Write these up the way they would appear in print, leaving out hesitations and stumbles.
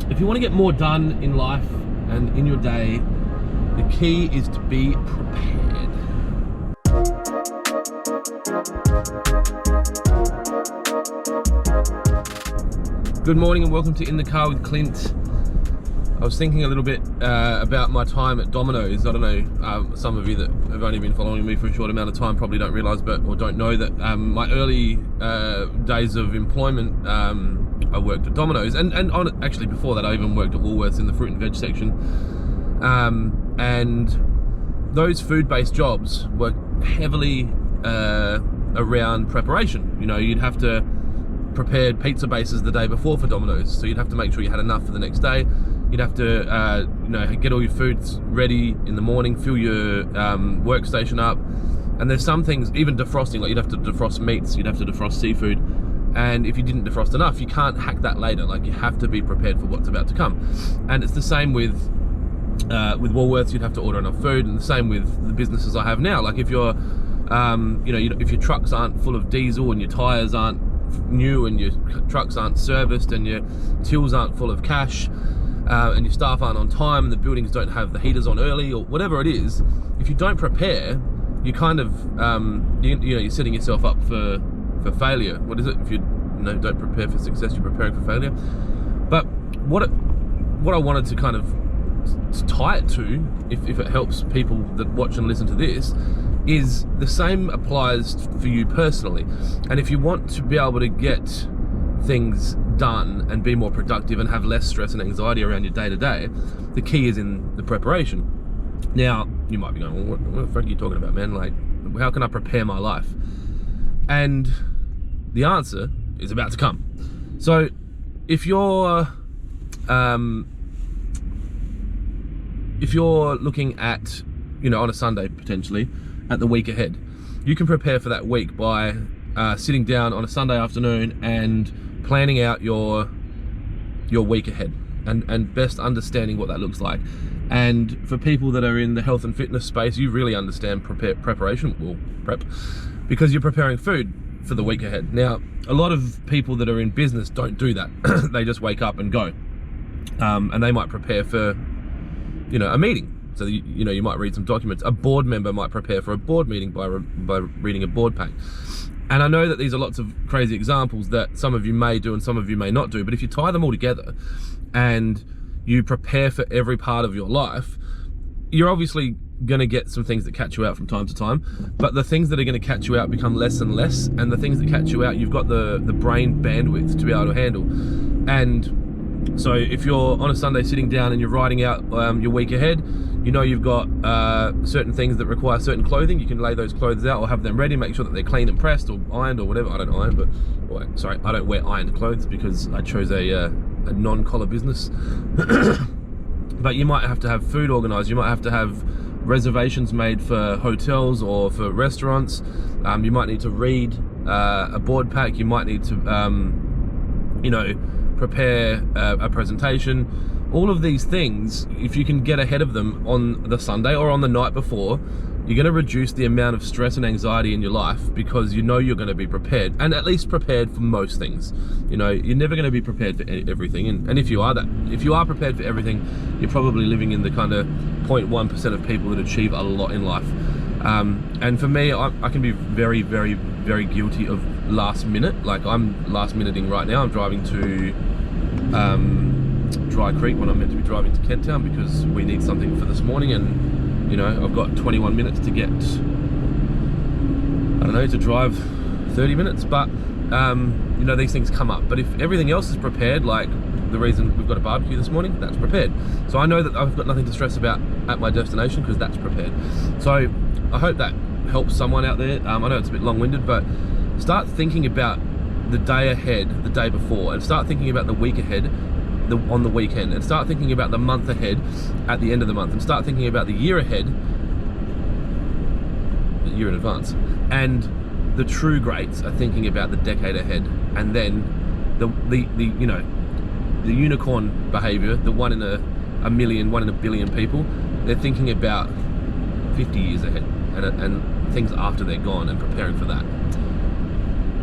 If you want to get more done in life and in your day, the key is to be prepared. Good morning and welcome to In the Car with Clint. I was thinking a little bit about my time at Domino's. I don't know, some of you that have only been following me for a short amount of time probably don't realise or don't know that my early days of employment, I worked at Domino's, and actually before that I even worked at Woolworths in the fruit and veg section, and those food-based jobs were heavily around preparation. You know, you'd have to prepare pizza bases the day before for Domino's, so you'd have to make sure you had enough for the next day. You'd have to get all your foods ready in the morning, fill your workstation up, and there's some things, even defrosting, like you'd have to defrost meats, you'd have to defrost seafood, and if you didn't defrost enough, you can't hack that later. Like, you have to be prepared for what's about to come. And it's the same with Woolworths. You'd have to order enough food, and the same with the businesses I have now. Like, if you're if your trucks aren't full of diesel and your tires aren't new and your trucks aren't serviced and your tills aren't full of cash, and your staff aren't on time and the buildings don't have the heaters on early, or whatever it is, if you don't prepare, you kind of you're setting yourself up for failure. What is it? If you don't prepare for success, you're preparing for failure. But what I wanted to kind of tie it to, if it helps people that watch and listen to this, is the same applies for you personally. And if you want to be able to get things done and be more productive and have less stress and anxiety around your day-to-day, the key is in the preparation. Now, you might be going, well, what the frick are you talking about, man? Like, how can I prepare my life? And the answer is about to come. So if you're looking at, on a Sunday potentially, at the week ahead, you can prepare for that week by sitting down on a Sunday afternoon and planning out your week ahead and best understanding what that looks like. And for people that are in the health and fitness space, you really understand prep, because you're preparing food for the week ahead. Now, a lot of people that are in business don't do that. They just wake up and go, and they might prepare for a meeting. So you might read some documents. A board member might prepare for a board meeting by reading a board pack. And I know that these are lots of crazy examples that some of you may do and some of you may not do, but if you tie them all together and you prepare for every part of your life, you're obviously going to get some things that catch you out from time to time, but the things that are going to catch you out become less and less, and the things that catch you out, you've got the brain bandwidth to be able to handle. And so if you're on a Sunday sitting down and you're writing out your week ahead, you've got certain things that require certain clothing. You can lay those clothes out or have them ready, make sure that they're clean and pressed or ironed or whatever. I don't iron, I don't wear ironed clothes because I chose a non-collar business. But you might have to have food organized. You might have to have reservations made for hotels or for restaurants. You might need to read a board pack. You might need to prepare a presentation. All of these things, if you can get ahead of them on the Sunday or on the night before, you're going to reduce the amount of stress and anxiety in your life, because you're going to be prepared, and at least prepared for most things. You're never going to be prepared for everything, and if you are prepared for everything, you're probably living in the kind of 0.1% of people that achieve a lot in life. And for me, I can be very, very, very guilty of last minute. Like, I'm last minuting right now. I'm driving to Dry Creek when I'm meant to be driving to Kent Town because we need something for this morning, and I've got 21 minutes to get, to drive 30 minutes, but these things come up. But if everything else is prepared, like the reason we've got a barbecue this morning, that's prepared. So I know that I've got nothing to stress about at my destination because that's prepared. So I hope that helps someone out there. I know it's a bit long-winded, but start thinking about the day ahead, the day before, and start thinking about the week ahead on the weekend, and start thinking about the month ahead at the end of the month, and start thinking about the year ahead, a year in advance. And the true greats are thinking about the decade ahead, and then the unicorn behavior, the one in a million, one in a billion people, they're thinking about 50 years ahead and things after they're gone, and preparing for that.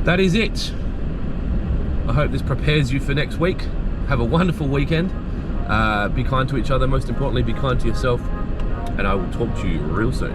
That is it. I hope this prepares you for next week. Have a wonderful weekend, Be kind to each other. Most importantly, be kind to yourself. And I will talk to you real soon.